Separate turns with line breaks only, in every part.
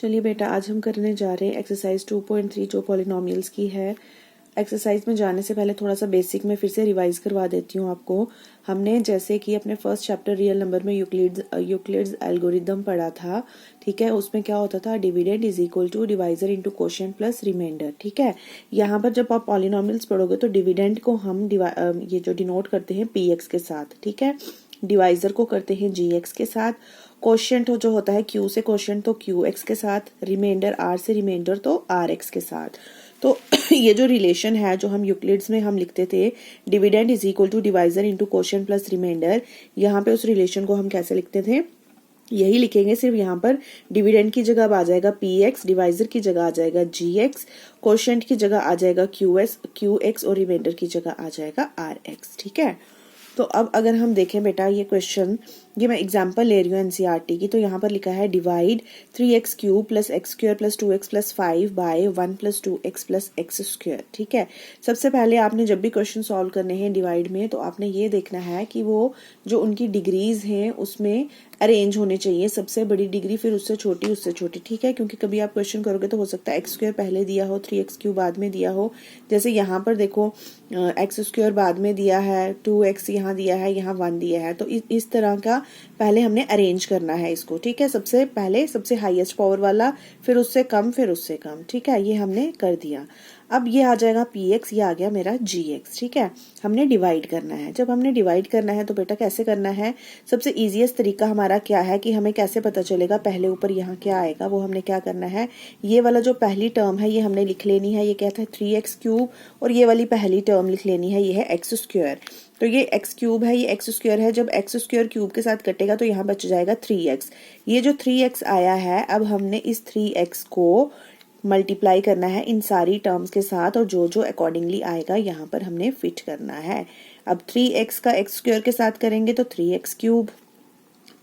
चलिए बेटा, आज हम करने जा रहे हैं एक्सरसाइज 2.3 जो पॉलिनोमियल्स की है। एक्सरसाइज में जाने से पहले थोड़ा सा बेसिक में फिर से रिवाइज करवा देती हूँ आपको। हमने जैसे कि अपने फर्स्ट चैप्टर रियल नंबर में यूक्लिड्स एल्गोरिदम पढ़ा था। ठीक है, उसमें क्या होता था, dividend is equal to divisor into quotient plus remainder. ठीक है, यहाँ पर जब आप पॉलिनोमियल्स पढ़ोगे तो डिविडेंड को हम ये जो डिनोट करते हैं पी एक्स के साथ। ठीक है, डिवाइजर को करते हैं जी एक्स के साथ, क्वोशिएंट जो होता है क्यू से क्वोशिएंट तो क्यू एक्स के साथ, रिमाइंडर आर से रिमाइंडर तो आर एक्स के साथ। तो ये जो रिलेशन है जो हम यूक्लिड्स में हम लिखते थे, dividend is equal to divisor into quotient plus remainder, यहाँ पे उस रिलेशन को हम कैसे लिखते थे, यही लिखेंगे। सिर्फ यहाँ पर डिविडेंड की जगह अब आ जाएगा पी एक्स, डिवाइजर की जगह आ जाएगा जी एक्स, क्वोशिएंट की जगह आ जाएगा क्यू एक्स और रिमाइंडर की जगह आ जाएगा आर एक्स। ठीक है, तो अब अगर हम देखें बेटा ये क्वेश्चन, ये मैं एग्जांपल ले रही हूँ एनसीईआरटी की। तो यहाँ पर लिखा है divide 3x cube plus x square plus 2x plus 5 by 1 plus 2x plus x square. ठीक है, सबसे पहले आपने जब भी क्वेश्चन सॉल्व करने हैं डिवाइड में तो आपने ये देखना है कि वो जो उनकी डिग्रीज हैं उसमें अरेंज होने चाहिए, सबसे बड़ी डिग्री फिर उससे छोटी। ठीक है, क्योंकि कभी आप क्वेश्चन करोगे तो हो सकता है एक्स स्क्वायर पहले दिया हो, 3x क्यूब बाद में दिया हो। जैसे यहाँ पर देखो एक्स स्क्वायर बाद में दिया है, 2x यहाँ दिया है, यहाँ 1 दिया है। तो इस तरह का पहले हमने अरेंज करना है इसको। ठीक है, सबसे पहले सबसे हाईएस्ट पावर वाला, फिर उससे कम, फिर उससे कम। ठीक है, ये हमने कर दिया। अब ये आ जाएगा पी एक्स, ये आ गया मेरा जी एक्स। ठीक है, हमने डिवाइड करना है। जब हमने डिवाइड करना है तो बेटा कैसे करना है, सबसे इजीएस्ट तरीका हमारा क्या है कि हमें कैसे पता चलेगा पहले ऊपर यहाँ क्या आएगा, वो हमने क्या करना है, ये वाला जो पहली टर्म है ये हमने लिख लेनी है, ये क्या था 3x क्यूब, और ये वाली पहली टर्म लिख लेनी है, ये है एक्स स्क्वायर। तो ये एक्स क्यूब है, ये एक्स स्क्वायर है, जब एक्स स्क्वायर क्यूब के साथ कटेगा तो यहाँ बच जाएगा 3x। ये जो 3x आया है, अब हमने इस 3x को मल्टीप्लाई करना है इन सारी टर्म्स के साथ, और जो जो अकॉर्डिंगली आएगा यहाँ पर हमने फिट करना है। अब 3x का एक्स स्क्वायर के साथ करेंगे तो 3x क्यूब,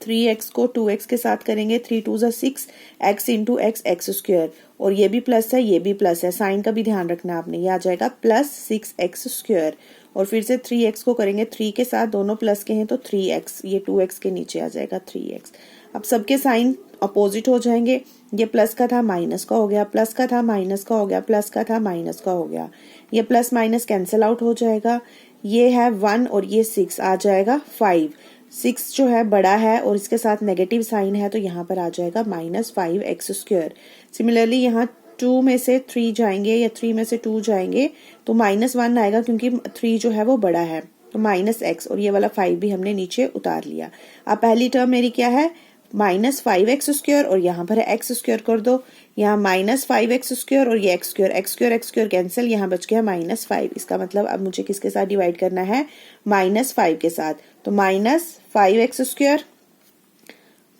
3x को 2x के साथ करेंगे 3 2 जा 6, x into x x square, और ये भी प्लस है ये भी प्लस है, साइन का भी ध्यान रखना आपने, ये आ जाएगा प्लस 6x स्क्वायर। और फिर से 3x को करेंगे 3 के साथ, दोनों प्लस के हैं तो 3x, ये 2x के नीचे आ जाएगा 3x। अब सबके साइन अपोजिट हो जाएंगे, ये प्लस का था माइनस का हो गया, प्लस का था माइनस का हो गया, प्लस का था माइनस का हो गया, ये प्लस माइनस कैंसिल आउट हो जाएगा। ये है 1 और ये 6 आ जाएगा 5, 6 जो है बड़ा है और इसके साथ नेगेटिव साइन है तो यहाँ पर आ जाएगा -5x स्क्वायर। सिमिलरली यहाँ 2 में से 3 जाएंगे या 3 में से 2 जाएंगे तो -1 आएगा, क्योंकि 3 जो है वो बड़ा है, तो -x, और ये वाला 5 भी हमने नीचे उतार लिया। अब पहली टर्म मेरी क्या है, -5x स्क्वायर, और यहाँ पर है x स्क्वायर कर दो, यहाँ -5x स्क्वायर, और ये x स्क्वायर कैंसिल, यहाँ बच गया -5। इसका मतलब अब मुझे किसके साथ डिवाइड करना है, -5 के साथ। तो -5x square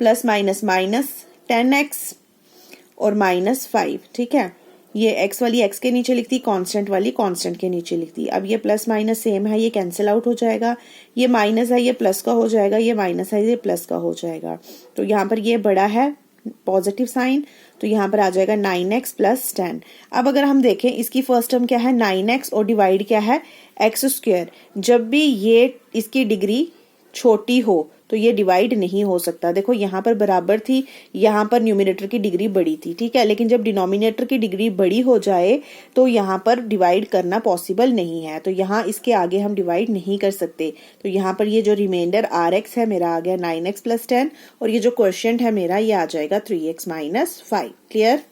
plus minus minus 10x और -5। ठीक है, ये x वाली x के नीचे लिखती, कांस्टेंट वाली कांस्टेंट के नीचे लिखती। अब ये प्लस माइनस सेम है, ये कैंसिल आउट हो जाएगा, ये माइनस है ये प्लस का हो जाएगा, ये माइनस है ये प्लस का हो जाएगा। तो यहाँ पर ये बड़ा है पॉजिटिव साइन, तो यहाँ पर आ जाएगा 9x प्लस 10। अब अगर हम देखें इसकी फर्स्ट टर्म क्या है 9x और डिवाइड क्या है एक्स स्क्वायर, जब भी ये इसकी डिग्री छोटी हो तो ये डिवाइड नहीं हो सकता। देखो यहाँ पर बराबर थी, यहाँ पर न्यूमिनेटर की डिग्री बड़ी थी। ठीक है, लेकिन जब डिनोमिनेटर की डिग्री बड़ी हो जाए तो यहाँ पर डिवाइड करना पॉसिबल नहीं है, तो यहाँ इसके आगे हम डिवाइड नहीं कर सकते। तो यहाँ पर ये जो रिमाइंडर आर एक्स है मेरा आ गया 9x प्लस 10, और ये जो क्वोशिएंट है मेरा ये आ जाएगा 3x माइनस 5। क्लियर।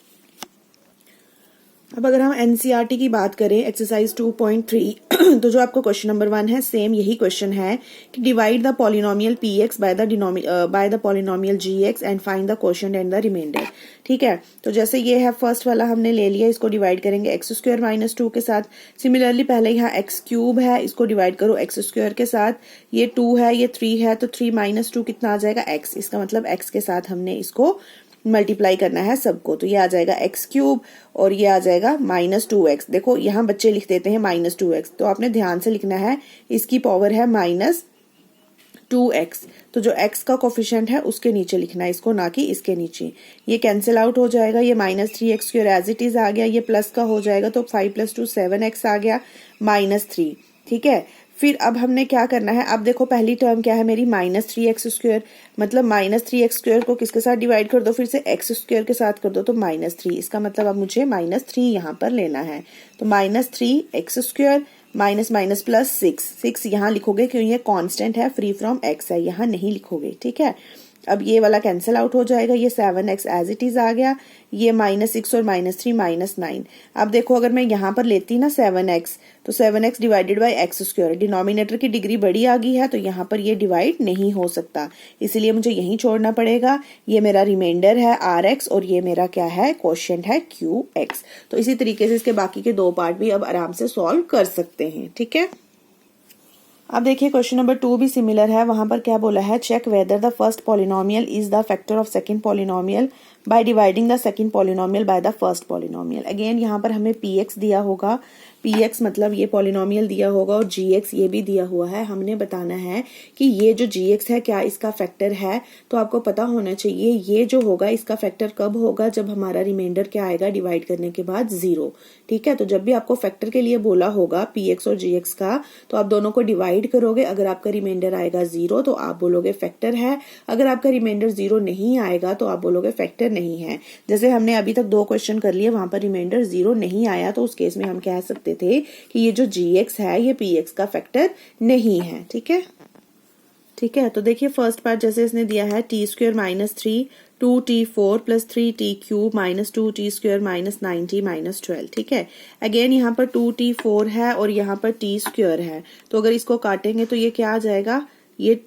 अब अगर हम एनसीईआरटी की बात करें एक्सरसाइज 2.3 तो जो आपको क्वेश्चन नंबर 1 है सेम यही क्वेश्चन है कि divide the polynomial P x by the polynomial G x and find the quotient and the remainder. ठीक है, तो जैसे ये है फर्स्ट वाला हमने ले लिया, इसको डिवाइड करेंगे एक्स स्क्वायर माइनस 2 के साथ। सिमिलरली पहले यहाँ एक्स क्यूब है, इसको डिवाइड करो एक्स स्क्वायर के साथ, ये 2 है ये 3 है, तो 3 माइनस 2 कितना आ जाएगा x, इसका मतलब x के साथ हमने इसको मल्टीप्लाई करना है सबको, तो ये आ जाएगा एक्स क्यूब और ये आ जाएगा -2x। देखो यहाँ बच्चे लिख देते हैं -2x, तो आपने ध्यान से लिखना है, इसकी पावर है -2x, तो जो x का कोफिशिएंट है उसके नीचे लिखना है इसको, ना कि इसके नीचे। ये कैंसिल आउट हो जाएगा, ये -3x square as it is आ गया, ये प्लस का हो जाएगा तो 5 + 2 7x आ गया -3। ठीक है, फिर अब हमने क्या करना है, अब देखो पहली टर्म क्या है मेरी -3x², मतलब -3x² को किसके साथ डिवाइड कर दो, फिर से x² के साथ कर दो तो -3, इसका मतलब अब मुझे -3 यहाँ पर लेना है। तो -3x² माइनस माइनस प्लस 6 यहाँ लिखोगे क्यों, ये कांस्टेंट है, फ्री फ्रॉम x है, यहाँ नहीं लिखोगे, ठीक है। अब ये वाला कैंसिल आउट हो जाएगा, ये 7x एज इट इज आ गया, ये -6 और -3 -9। अब देखो अगर मैं यहाँ पर लेती ना 7x, तो 7x divided by x², denominator की डिग्री बड़ी आ गई है तो यहाँ पर ये डिवाइड नहीं हो सकता, इसीलिए मुझे यहीं छोड़ना पड़ेगा। ये मेरा रिमाइंडर है rx और ये मेरा क्या है, क्वोशिएंट है qx। तो इसी तरीके से इसके बाकी के 2 पार्ट भी अब आराम से सॉल्व कर सकते हैं, ठीक है। अब देखिए क्वेश्चन नंबर 2 भी सिमिलर है, वहां पर क्या बोला है, check whether the first polynomial is the factor of second polynomial by dividing the second polynomial by the first polynomial. Again यहाँ पर हमें px दिया होगा, px मतलब ये पॉलिनोमियल दिया होगा और gx ये भी दिया हुआ है। हमने बताना है कि ये जो gx है क्या इसका फैक्टर है, तो आपको पता होना चाहिए ये जो होगा इसका फैक्टर कब होगा, जब हमारा रिमाइंडर क्या आएगा डिवाइड करने के बाद 0, ठीक है। तो जब भी आपको फैक्टर के लिए बोला होगा px और gx का, तो आप दोनों को डिवाइड करोगे, अगर आपका रिमाइंडर आएगा 0 तो आप बोलोगे फैक्टर है, अगर आपका रिमाइंडर 0 नहीं आएगा तो आप बोलोगे फैक्टर नहीं है। जैसे हमने अभी तक 2 क्वेश्चन कर लिए, वहां पर रिमाइंडर 0 नहीं आया, तो उस केस में हम कह सकते थे कि ये जो gx है ये px का फैक्टर नहीं है, ठीक है। ठीक है, तो देखिए फर्स्ट पार्ट जैसे इसने दिया है t² -3 2t4 plus 3t³ -2t² -9t -12, ठीक है। अगेन यहाँ पर 2t4 है और यहाँ पर t² है, तो अगर इसको काटेंगे तो ये क्या आ जाएगा, ये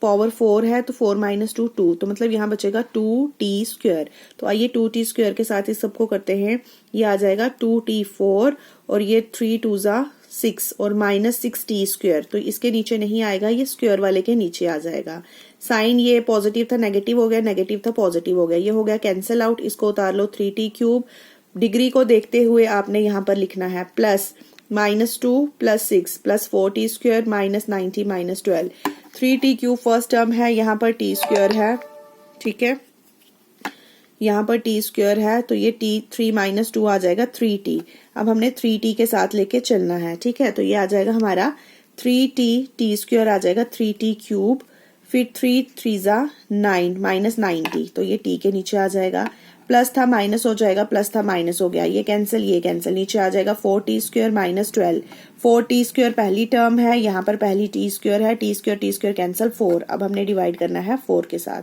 पावर 4 है तो 4 - 2 2, तो मतलब यहाँ बचेगा 2t²। तो आइए 2t² के साथ इस सबको करते हैं, ये आ जाएगा 2t4 और ये 3 2 6 और -6t², तो इसके नीचे नहीं आएगा, ये स्क्वायर वाले के नीचे आ जाएगा। साइन ये पॉजिटिव था नेगेटिव हो गया, नेगेटिव था पॉजिटिव हो गया, ये हो गया कैंसिल आउट, इसको उतार लो 3t³। डिग्री को देखते हुए आपने यहाँ पर लिखना है plus -2 plus 6 plus 4t² -9t -12। 3t³ first term है, यहाँ पर t² है, ठीक है, यहाँ पर t² है, तो ये t3 - 2 आ जाएगा 3t। अब हमने 3t के साथ लेके चलना है, ठीक है। तो ये आ जाएगा हमारा 3t, t² आ जाएगा 3t³, फिर 3 3 9 -9t, तो ये t के नीचे आ जाएगा, प्लस था माइनस हो जाएगा, प्लस था माइनस हो गया, ये कैंसिल नीचे आ जाएगा 4t² -12। 4t² पहली टर्म है, यहाँ पर पहली t² है, t² कैंसिल 4। अब हमने डिवाइड करना है 4 के साथ,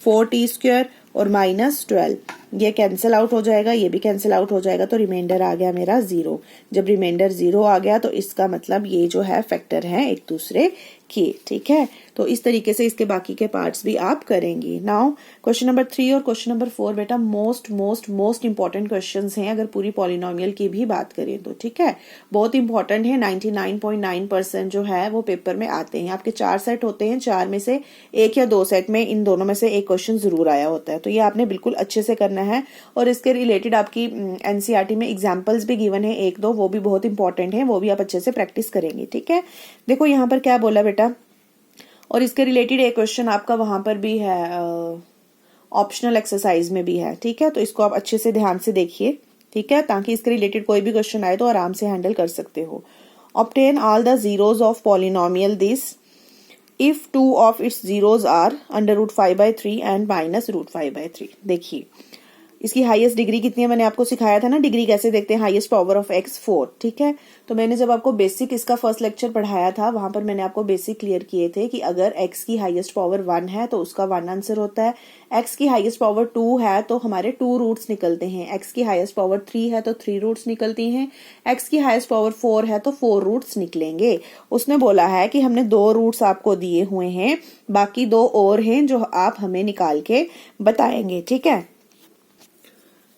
4t² और -12, ये कैंसिल आउट हो जाएगा, ये भी कैंसिल आउट हो जाएगा, तो रिमाइंडर आ गया मेरा 0। जब रिमाइंडर 0 आ गया तो इसका मतलब ये जो है फैक्टर है एक दूसरे के, ठीक है। तो इस तरीके से इसके बाकी के पार्ट्स भी आप करेंगी। नाउ क्वेश्चन नंबर 3 और क्वेश्चन नंबर 4 बेटा मोस्ट इंपॉर्टेंट क्वेश्चंस हैं अगर पूरी पॉलिनोमियल की भी बात करें तो, ठीक है। बहुत इंपॉर्टेंट है, 99.9% जो है वो पेपर में आते हैं। आपके 4 सेट होते हैं, 4 में से 1 या 2 सेट में इन दोनों में से एक क्वेश्चन जरूर आया होता है, तो ये आपने बिल्कुल अच्छे से करना है। और इसके रिलेटेड आपकी एनसीईआरटी में एग्जाम्पल्स भी गिवन है 1-2, वो भी बहुत इंपॉर्टेंट है, वो भी आप अच्छे से प्रैक्टिस करेंगे, ठीक है। देखो यहाँ पर क्या बोला बेटा, और इसके रिलेटेड एक क्वेश्चन आपका वहां पर भी है, ऑप्शनल एक्सरसाइज में भी है, ठीक है। तो इसको आप अच्छे से ध्यान से देखिए, ठीक है, ताकि इसके रिलेटेड कोई भी क्वेश्चन आए तो आराम से हैंडल कर सकते हो। Obtain all the zeros of polynomial this if 2 of its zeros are √5/3 and -√5/3। देखिए इसकी हाईएस्ट डिग्री कितनी है, मैंने आपको सिखाया था ना डिग्री कैसे देखते हैं, हाईएस्ट पावर ऑफ x 4, ठीक है। तो मैंने जब आपको बेसिक इसका फर्स्ट लेक्चर पढ़ाया था, वहां पर मैंने आपको बेसिक क्लियर किए थे कि अगर x की हाईएस्ट पावर 1 है तो उसका 1 आंसर होता है, x की हाईएस्ट पावर 2 है तो हमारे 2 रूट्स निकलते हैं, x की हाईएस्ट पावर 3 है तो 3 रूट्स निकलती हैं, x की हाईएस्ट पावर 4 है तो 4 रूट्स निकलेंगे। उसने बोला है कि हमने 2 रूट्स आपको दिए हुए हैं, बाकी 2 और हैं जो आप हमें निकाल के बताएंगे, ठीक है।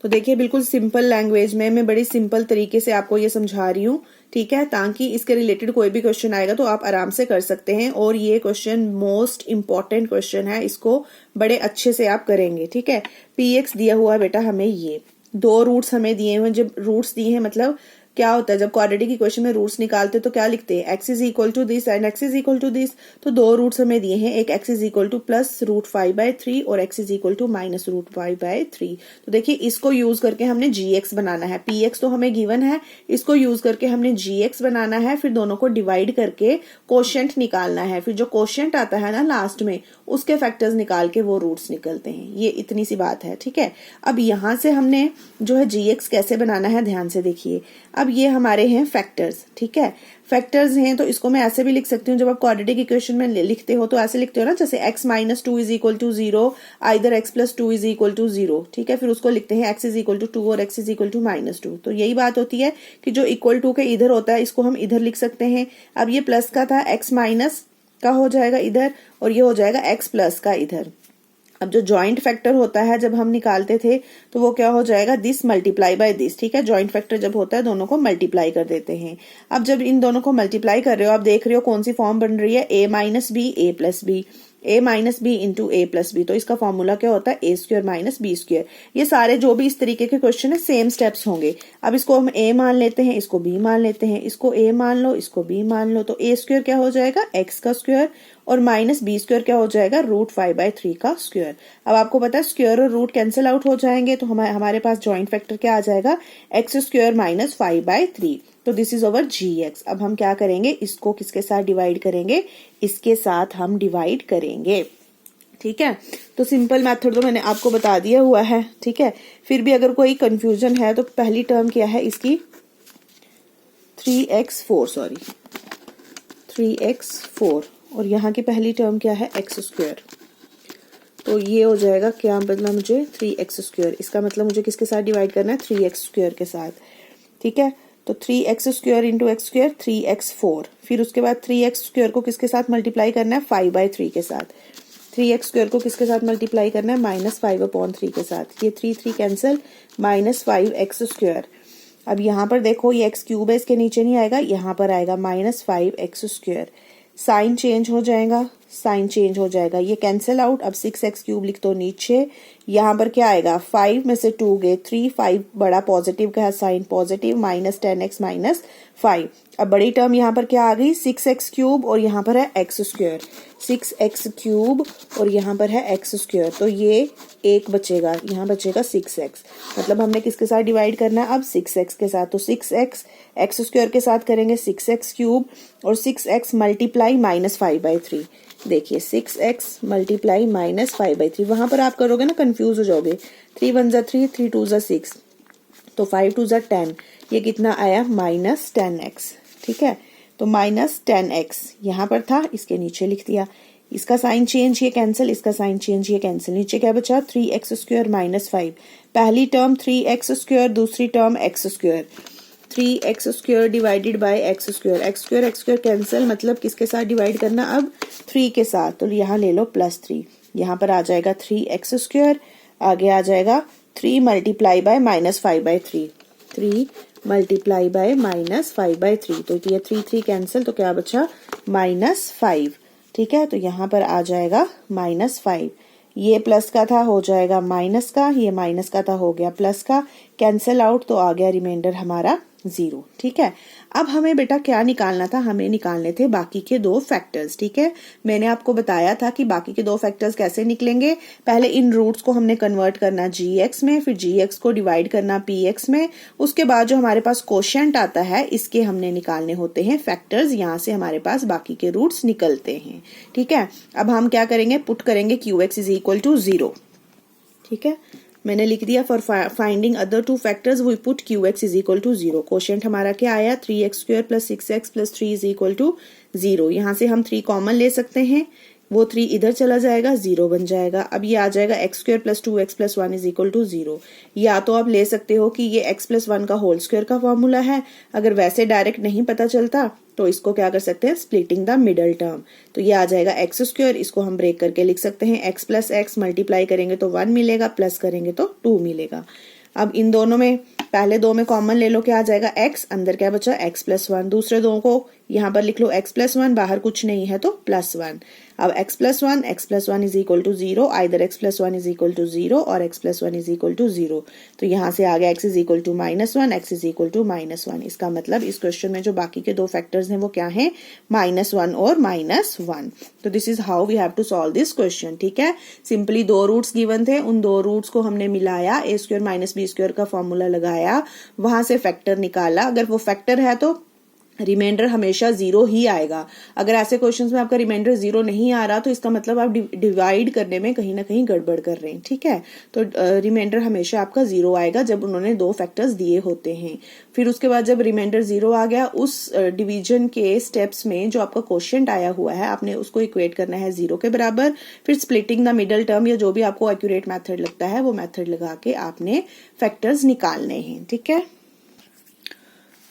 तो देखिए बिल्कुल सिंपल लैंग्वेज में मैं बड़ी सिंपल तरीके से आपको ये समझा रही हूँ, ठीक है, ताकि इसके रिलेटेड कोई भी क्वेश्चन आएगा तो आप आराम से कर सकते हैं। और ये क्वेश्चन मोस्ट इंपॉर्टेंट क्वेश्चन है, इसको बड़े अच्छे से आप करेंगे, ठीक है। px दिया हुआ है बेटा हमें, ये 2 रूट्स हमें दिए हुए, जब रूट्स दिए हैं मतलब क्या होता है जब क्वाड्रेटिक इक्वेशन में रूट्स निकालते तो क्या लिखते हैं, x is equal to this and x is equal to this. तो दो रूट्स हमें दिए हैं, एक x is equal to plus root 5/3 और x is equal to minus root 5/3। तो देखिए इसको यूज करके हमने gx बनाना है, px तो हमें गिवन है, इसको यूज करके हमने gx बनाना है, फिर दोनों को डिवाइड करके कोशेंट निकालना है, फिर जो कोशेंट आता है ना लास्ट में उसके फैक्टर्स निकाल के वो रूट्स निकलते हैं। ये इतनी सी बात है, ठीक है। अब यहां से हमने जो है gx कैसे बनाना है ध्यान से देखिए। अब ये हमारे हैं फैक्टर्स, ठीक है, फैक्टर्स हैं तो इसको मैं ऐसे भी लिख सकती हूँ, जब आप क्वाड्रेटिक इक्वेशन में लिखते हो तो ऐसे लिखते हो ना, जैसे x minus 2 is equal to 0, either x plus 2 is equal to 0, ठीक है, फिर उसको लिखते हैं x इज इक्वल टू 2 और x is equal to minus 2। तो यही बात होती है कि जो इक्वल टू के इधर होता है इसको हम इधर लिख सकते हैं। अब ये प्लस का था, x माइनस का हो जाएगा इधर और ये हो जाएगा x प्लस का इधर। अब जो जॉइंट फैक्टर होता है जब हम निकालते थे तो वो क्या हो जाएगा, दिस मल्टीप्लाई बाय दिस, ठीक है। जॉइंट फैक्टर जब होता है दोनों को मल्टीप्लाई कर देते हैं। अब जब इन दोनों को मल्टीप्लाई कर रहे हो आप देख रहे हो कौन सी फॉर्म बन रही है, a minus b a plus b, a minus b into a plus b. तो इसका फॉर्मूला क्या होता है, a square minus b square. ये सारे जो भी इस तरीके के क्वेश्चन है सेम स्टेप्स होंगे। अब इसको हम a मान लेते हैं, इसको b मान लेते हैं, इसको a मान लो, इसको b मान लो। तो a स्क्वायर क्या हो जाएगा, x का स्क्वायर, और माइनस बी स्क्वायर क्या हो जाएगा, रूट 5/3 का स्क्वायर। अब आपको पता है स्क्वायर और रूट कैंसिल आउट हो जाएंगे तो हमारे पास जॉइंट फैक्टर क्या आ जाएगा, x स्क्वायर माइनस 5/3। तो दिस इज ओवर gx। अब हम क्या करेंगे, इसको किसके साथ डिवाइड करेंगे, इसके साथ हम डिवाइड करेंगे, ठीक है। तो सिंपल मेथड तो मैंने आपको बता दिया हुआ है, ठीक है। फिर भी अगर कोई कंफ्यूजन है तो पहली टर्म क्या है इसकी 3x4 और यहाँ की पहली टर्म क्या है x स्क्वायर। तो ये हो जाएगा क्या बदला मुझे 3x स्क्वायर, इसका मतलब मुझे किसके साथ डिवाइड करना है, 3x स्क्वायर के साथ, ठीक है। तो 3x square into x square 3x4, फिर उसके बाद 3x स्क्वायर को किसके साथ मल्टीप्लाई करना है, 5/3 के साथ। 3x स्क्वायर को किसके साथ मल्टीप्लाई करना है, माइनस 5/3 के साथ। ये 3 कैंसिल, माइनस 5x स्क्वायर। अब यहाँ पर देखो ये x क्यूब है, इसके नीचे नहीं आएगा, यहाँ पर आएगा minus 5x square. Sign change हो जाएगा, साइन चेंज हो जाएगा, ये कैंसिल आउट। अब 6x क्यूब लिख दो नीचे, यहाँ पर क्या आएगा, 5 में से 2 गए 3, 5 बड़ा पॉजिटिव का है, sign positive, minus 10x minus 5। अब बड़ी टर्म यहाँ पर क्या आ गई, 6x क्यूब और यहाँ पर है x स्क्वायर, 6x क्यूब और यहाँ पर है x स्क्वायर। तो ये एक बचेगा, यहाँ बचेगा 6x। मतलब हमने किसके साथ डिवाइड करना है अब, 6x के साथ। तो 6x x स्क्वायर के साथ करेंगे 6x क्यूब और 6x मल्टीप्लाई माइनस 5/3। देखिए 6x मल्टीप्लाई माइनस 5/3, वहां पर आप करोगे ना कंफ्यूज हो जाओगे। 3 1 जा 3, 3 2 जा 6, तो 5 2 जा 10, ये कितना आया माइनस 10x, ठीक है। तो माइनस 10x यहाँ पर था, इसके नीचे लिख दिया। इसका साइन चेंज, ये कैंसिल, इसका साइन चेंज, ये कैंसिल। नीचे क्या बचा, 3x स्क्वायर माइनस 5। पहली टर्म 3x स्क्वायर, दूसरी term x square. 3x square divided by x square, x square cancel, मतलब किसके साथ डिवाइड करना अब, 3 के साथ। तो यहाँ ले लो प्लस 3, यहाँ पर आ जाएगा 3x स्क्वायर, आगे आ जाएगा 3 multiply by minus 5/3, 3 multiply by minus 5/3। तो ये 3 कैंसिल, तो क्या बचा माइनस 5, ठीक है। तो यहाँ पर आ जाएगा माइनस 5। ये प्लस का था हो जाएगा माइनस का, ये माइनस का था हो गया प्लस का, कैंसिल आउट, तो आ गया रिमाइंडर हमारा 0, ठीक है। अब हमें बेटा क्या निकालना था, हमें निकालने थे बाकी के दो फैक्टर्स, ठीक है। मैंने आपको बताया था कि बाकी के दो फैक्टर्स कैसे निकलेंगे। पहले इन रूट्स को हमने कन्वर्ट करना gx में, फिर gx को डिवाइड करना px में, उसके बाद जो हमारे पास कोशेंट आता है इसके हमने निकालने होते हैं फैक्टर्स। यहाँ से हमारे पास बाकी के रूट्स निकलते हैं, ठीक है। अब हम क्या करेंगे, पुट करेंगे qx इज इक्वल टू 0, ठीक है। मैंने लिख दिया for finding other two factors we put qx is equal to 0। Quotient हमारा क्या आया, 3x square plus 6x plus 3 is equal to 0। यहाँ से हम 3 कॉमन ले सकते हैं, वो 3 इधर चला जाएगा, 0 बन जाएगा। अब ये आ जाएगा x square plus 2x plus 1 is equal to 0। या तो आप ले सकते हो कि ये x प्लस 1 का होल स्क्वायर का फॉर्मूला है, अगर वैसे डायरेक्ट नहीं पता चलता तो इसको क्या कर सकते हैं, स्प्लिटिंग द मिडल टर्म। तो ये आ जाएगा x स्क्वायर, इसको हम ब्रेक करके लिख सकते हैं x प्लस x, मल्टीप्लाई करेंगे तो 1 मिलेगा, प्लस करेंगे तो 2 मिलेगा। अब इन दोनों में पहले दो में कॉमन ले लो, क्या आ जाएगा x, अंदर क्या बचा x प्लस 1, दूसरे दो को यहाँ पर लिख लो x+1, बाहर कुछ नहीं है तो +1। अब x+1 is equal to 0, either x+1 is equal to 0 और x+1 इज इक्वल टू 0। तो यहाँ से आ गया x is equal to -1, x is equal to -1। इसका मतलब इस क्वेश्चन में जो बाकी के दो फैक्टर्स हैं वो क्या हैं, -1 और -1। तो this is how we have to solve this question. ठीक है, सिंपली दो रूट्स गिवन थे, उन दो रूट्स को हमने मिलाया, a² - b² का फॉर्मूला लगाया, वहां से फैक्टर निकाला। अगर वो फैक्टर है तो रिमाइंडर हमेशा 0 ही आएगा। अगर ऐसे क्वेश्चंस में आपका रिमाइंडर 0 नहीं आ रहा तो इसका मतलब आप डिवाइड करने में कहीं ना कहीं गड़बड़ कर रहे हैं। ठीक है, तो रिमाइंडर हमेशा आपका 0 आएगा जब उन्होंने दो फैक्टर्स दिए होते हैं। फिर उसके बाद जब रिमाइंडर 0 आ गया, उस डिवीजन के स्टेप्स में जो आपका क्वोशिएंट आया हुआ है आपने उसको इक्वेट करना है 0 के बराबर। फिर स्प्लिटिंग द मिडल टर्म या जो भी आपको एक्यूरेट मेथड लगता है वो मेथड लगा के आपने फैक्टर्स निकालने हैं। ठीक है,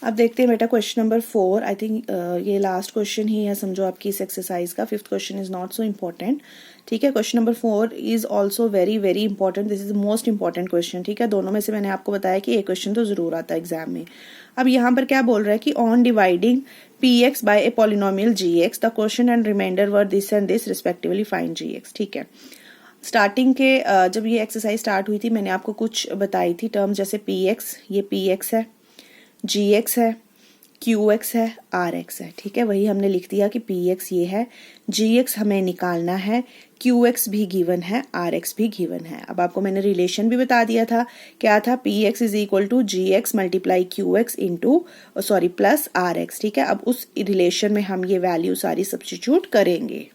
अब देखते हैं बेटा क्वेश्चन नंबर 4। आई थिंक ये लास्ट क्वेश्चन ही है समझो आपकी इस एक्सरसाइज का। 5th question is not so important. ठीक है, question number 4 is also very very important. This is the most important question. ठीक है, दोनों में से मैंने आपको बताया कि एक क्वेश्चन तो जरूर आता है एग्जाम में। अब यहाँ पर क्या बोल रहा है कि on dividing px by a polynomial gx the question and remainder were this and this respectively find gx। ठीक है, स्टार्टिंग के जब ये एक्सरसाइज स्टार्ट हुई थी मैंने आपको कुछ बताई थी टर्म, जैसे px, ये px है, gx है, qx है, rx है। ठीक है, वही हमने लिख दिया कि px ये है, gx हमें निकालना है, qx भी गिवन है, rx भी गिवन है। अब आपको मैंने रिलेशन भी बता दिया था, क्या था, px is equal to gx multiply qx into plus rx। ठीक है, अब उस रिलेशन में हम ये वैल्यू सारी सब्स्टिट्यूट करेंगे।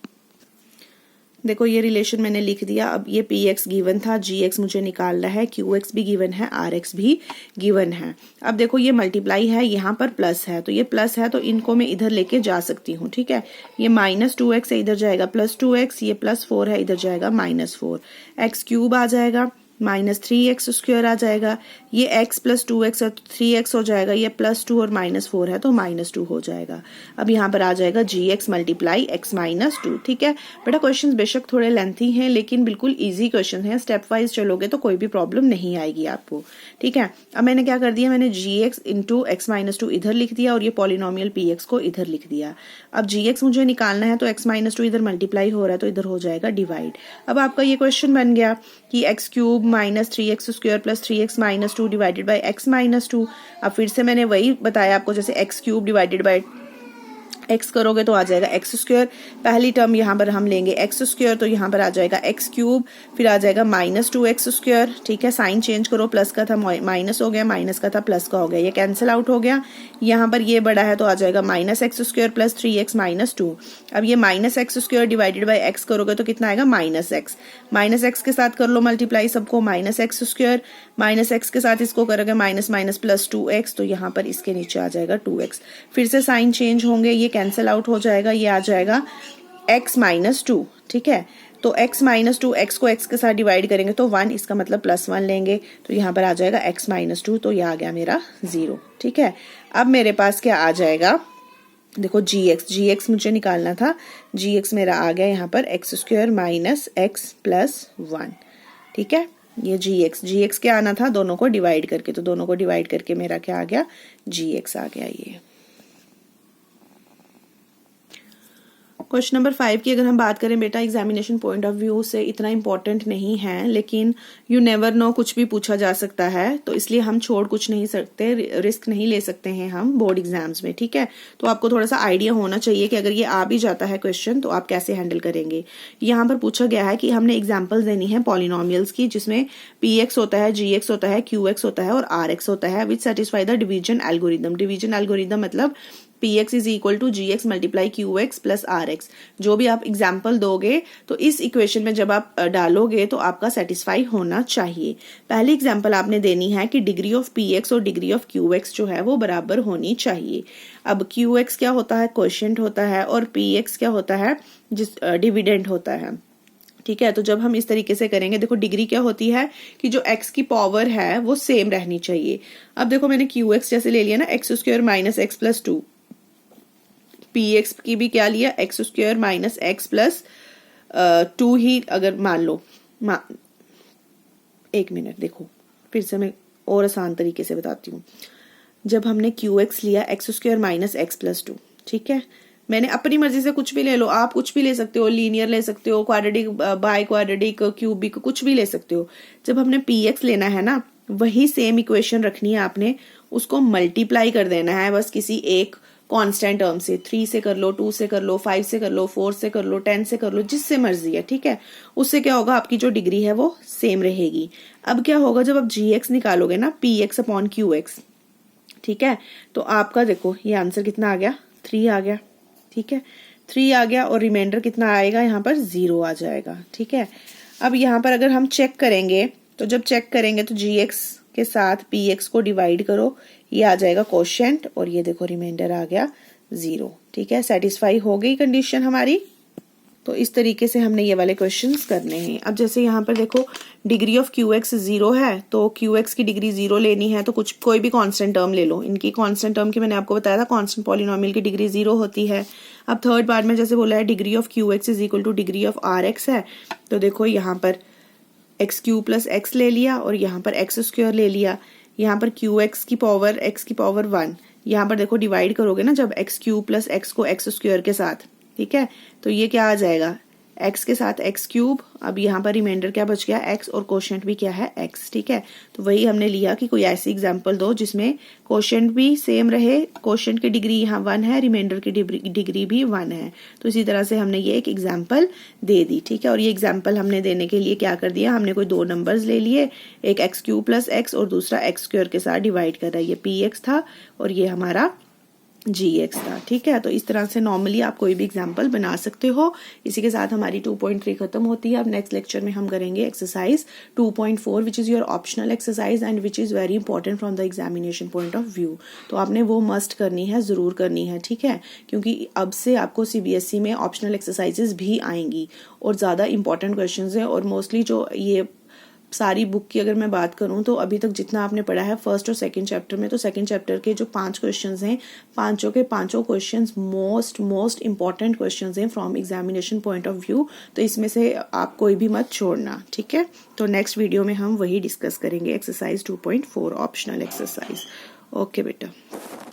देखो ये रिलेशन मैंने लिख दिया। अब ये px गिवन था, gx मुझे निकालना है, qx भी गिवन है, rx भी गिवन है। अब देखो ये मल्टीप्लाई है, यहाँ पर प्लस है, तो ये प्लस है तो इनको मैं इधर लेके जा सकती हूँ। ठीक है, ये -2x है, इधर जाएगा +2x, ये +4 है, इधर जाएगा -4, x³ आ जाएगा, -3x² आ जाएगा, ये x + 2x और 3x हो जाएगा, ये +2 और -4 है तो -2 हो जाएगा। अब यहाँ पर आ जाएगा gx मल्टीप्लाई x - 2। ठीक है बेटा, क्वेश्चंस बेशक थोड़े लेंथी हैं लेकिन बिल्कुल इजी क्वेश्चन हैं, स्टेप वाइज चलोगे तो कोई भी प्रॉब्लम नहीं आएगी आपको। ठीक है, अब मैंने क्या कर दिया, मैंने gx इंटू x - 2 इधर लिख दिया और ये पॉलिनोमियल px को इधर लिख दिया। अब gx मुझे निकालना है तो x - 2 इधर मल्टीप्लाई हो रहा है तो इधर हो जाएगा डिवाइड। अब आपका ये क्वेश्चन बन गया कि x³ -3x² + 3x - 2 divided by x - 2। अब फिर से मैंने वही बताया आपको, जैसे x³ डिवाइडेड बाई x करोगे तो आ जाएगा x²। पहली टर्म यहाँ पर हम लेंगे x², तो यहाँ पर आ जाएगा x³, फिर आ जाएगा -2x²। ठीक है, साइन चेंज करो, प्लस का था माइनस हो गया, माइनस का था प्लस का हो गया, ये कैंसिल आउट हो गया। यहाँ पर ये बड़ा है तो आ जाएगा -x² + 3x - 2। अब ये -x² डिवाइडेड बाई x करोगे तो कितना आएगा, -x। -x के साथ कर लो मल्टीप्लाई सबको, -x², -x के साथ इसको करोगे माइनस +2x, तो यहाँ पर इसके नीचे आ जाएगा 2x। फिर से साइन चेंज होंगे, ये कैंसिल आउट हो जाएगा, ये आ जाएगा x - 2। ठीक है, तो x - 2, x को x के साथ डिवाइड करेंगे तो 1, इसका मतलब +1 लेंगे तो यहाँ पर आ जाएगा x - 2, तो ये आ गया मेरा 0। ठीक है, अब मेरे पास क्या आ जाएगा, देखो gx मुझे निकालना था, gx मेरा आ गया यहाँ पर x² - x + 1। ठीक है, ये gx क्या आना था, दोनों को डिवाइड करके, तो दोनों को डिवाइड करके मेरा क्या आ गया, gx आ गया। ये क्वेश्चन नंबर 5 की अगर हम बात करें बेटा, एग्जामिनेशन पॉइंट ऑफ व्यू से इतना इंपॉर्टेंट नहीं है, लेकिन यू नेवर नो, कुछ भी पूछा जा सकता है, तो इसलिए हम छोड़ कुछ नहीं सकते, रिस्क नहीं ले सकते हैं हम बोर्ड एग्जाम्स में। ठीक है, तो आपको थोड़ा सा आइडिया होना चाहिए कि अगर ये आ भी जाता है क्वेश्चन तो आप कैसे हैंडल करेंगे। यहाँ पर पूछा गया है कि हमने एग्जाम्पल्स देनी है पॉलिनोमियल्स की, जिसमें px होता है, gx होता है, qx होता है और rx होता है, which satisfy the division algorithm. Division algorithm मतलब px is equal to gx multiply qx plus rx। जो भी आप एग्जाम्पल दोगे तो इस इक्वेशन में जब आप डालोगे तो आपका सेटिस्फाई होना चाहिए। पहली एग्जाम्पल आपने देनी है कि डिग्री ऑफ px और डिग्री ऑफ qx जो है वो बराबर होनी चाहिए। अब qx क्या होता है, क्वोशिएंट होता है, और px क्या होता है, जिस डिविडेंड होता है। ठीक है, तो जब हम इस तरीके से करेंगे, देखो डिग्री क्या होती है कि जो x की पावर है वो सेम रहनी चाहिए। अब देखो मैंने qx जैसे ले लिया ना, x² - x + 2, px की भी क्या लिया, x² - x + 2 ही अगर मान लो, एक मिनट देखो फिर से मैं और आसान तरीके से बताती हूँ। जब हमने qx लिया x² - x + 2, ठीक है, मैंने अपनी मर्जी से कुछ भी ले लो, आप कुछ भी ले सकते हो, लीनियर ले सकते हो, क्वाड्रेटिक, बाय क्वाड्रेटिक, क्यूबिक, कुछ भी ले सकते हो। जब हमने px लेना है ना, वही सेम इक्वेशन रखनी है आपने, उसको मल्टीप्लाई कर देना है बस किसी एक कांस्टेंट टर्म से। 3 से कर लो, 2 से कर लो, 5 से कर लो, 4 से कर लो, 10 से कर लो, जिससे मर्जी है, ठीक है। उससे क्या होगा, आपकी जो डिग्री है वो सेम रहेगी। अब क्या होगा, जब आप gx निकालोगे ना, px अपॉन qx, ठीक है, तो आपका देखो ये आंसर कितना आ गया, 3 आ गया, ठीक है, 3 आ गया, और रिमाइंडर कितना आएगा, यहाँ पर 0 आ जाएगा, ठीक है। अब यहाँ पर अगर हम चेक करेंगे, तो जब चेक करेंगे तो gx के साथ px को डिवाइड करो, ये आ जाएगा कोशेंट, और ये देखो रिमाइंडर आ गया 0, ठीक है। सेटिस्फाई हो गई कंडीशन हमारी। तो इस तरीके से हमने ये वाले क्वेश्चंस करने हैं। अब जैसे यहाँ पर देखो डिग्री ऑफ qx 0 है, तो qx की डिग्री 0 लेनी है तो कोई भी कांस्टेंट टर्म ले लो। इनकी कांस्टेंट टर्म की मैंने आपको बताया था, कांस्टेंट पॉलिनोमियल की डिग्री 0 होती है। अब थर्ड पार्ट में जैसे बोला है degree of qx is equal two degree of rx है, तो देखो यहाँ पर x³ प्लस x ले लिया, और यहाँ पर x² ले लिया, यहाँ पर qx की पावर x की पावर 1, यहाँ पर देखो डिवाइड करोगे ना जब x³ प्लस x को x² के साथ, ठीक है, तो ये क्या आ जाएगा, x के साथ x³। अब यहाँ पर रिमाइंडर क्या बच गया, x, और कोशेंट भी क्या है, x, ठीक है। तो वही हमने लिया कि कोई ऐसी एग्जांपल दो जिसमें कोशेंट भी सेम रहे, कोशेंट की डिग्री यहाँ 1 है, रिमाइंडर की डिग्री भी 1 है। तो इसी तरह से हमने ये एक एग्जाम्पल दे दी, ठीक है। और ये एग्जाम्पल हमने देने के लिए क्या कर दिया, हमने कोई 2 नंबर्स ले लिए, एक x³ प्लस x और दूसरा x² के साथ डिवाइड कर रहा है, ये px था और ये हमारा gx था, ठीक है। तो इस तरह से नॉर्मली आप कोई भी एग्जांपल बना सकते हो। इसी के साथ हमारी 2.3 खत्म होती है। अब नेक्स्ट लेक्चर में हम करेंगे exercise 2.4 which is your optional exercise and which is very important from the examination point of view. तो आपने वो मस्ट करनी है, ज़रूर करनी है, ठीक है, क्योंकि अब से आपको CBSE में ऑप्शनल एक्सरसाइजेज भी आएंगी और ज़्यादा इंपॉर्टेंट क्वेश्चन है। और मोस्टली जो ये सारी बुक की अगर मैं बात करूं तो अभी तक जितना आपने पढ़ा है फर्स्ट और सेकंड चैप्टर में, तो सेकंड चैप्टर के जो 5 क्वेश्चंस हैं, पांचों के पांचों क्वेश्चंस मोस्ट इंपॉर्टेंट क्वेश्चंस हैं from examination point of view. तो इसमें से आप कोई भी मत छोड़ना, ठीक है। तो नेक्स्ट वीडियो में हम वही डिस्कस करेंगे, एक्सरसाइज 2.4 ऑप्शनल एक्सरसाइज। ओके बेटा।